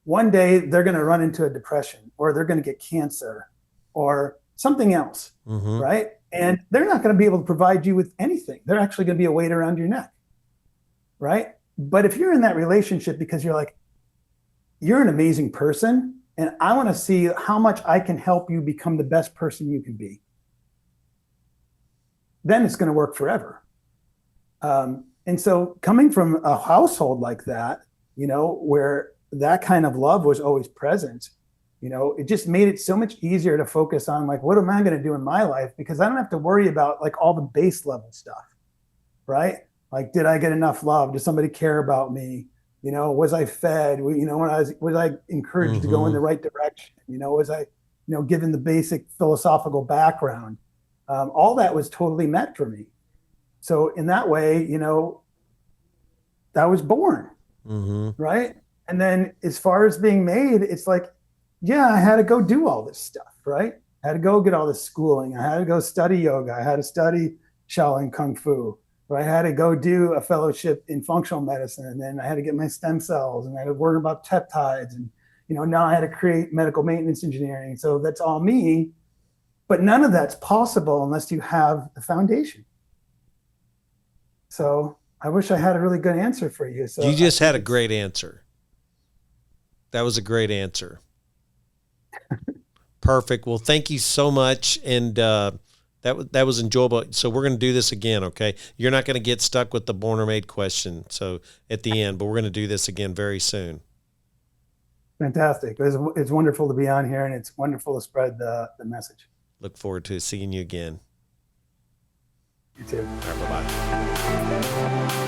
S2: One day they're going to run into a depression or they're going to get cancer or something else, right? And they're not going to be able to provide you with anything. They're actually going to be a weight around your neck, right? But if you're in that relationship because you're like, you're an amazing person and I want to see how much I can help you become the best person you can be, then it's going to work forever. And so coming from a household like that, where that kind of love was always present, it just made it so much easier to focus on like, what am I going to do in my life? Because I don't have to worry about like all the base level stuff, right? Like, did I get enough love? Does somebody care about me? Was I fed? Was I encouraged to go in the right direction? Was I, given the basic philosophical background? All that was totally met for me. So in that way, I was born, right? And then as far as being made, it's like, yeah, I had to go do all this stuff, right? I had to go get all this schooling. I had to go study yoga. I had to study Shaolin Kung Fu, right? I had to go do a fellowship in functional medicine. And then I had to get my stem cells and I had to worry about peptides. And, now I had to create medical maintenance engineering. So that's all me. But none of that's possible unless you have the foundation. So I wish I had a really good answer for you. So
S1: you just had a great answer. That was a great answer. Perfect. Well, thank you so much. And That was enjoyable. So we're going to do this again, okay? You're not going to get stuck with the born or made question. So at the end, but we're going to do this again very soon.
S2: Fantastic. It's wonderful to be on here, and it's wonderful to spread the message.
S1: Look forward to seeing you again.
S2: You too.
S1: All right, bye-bye.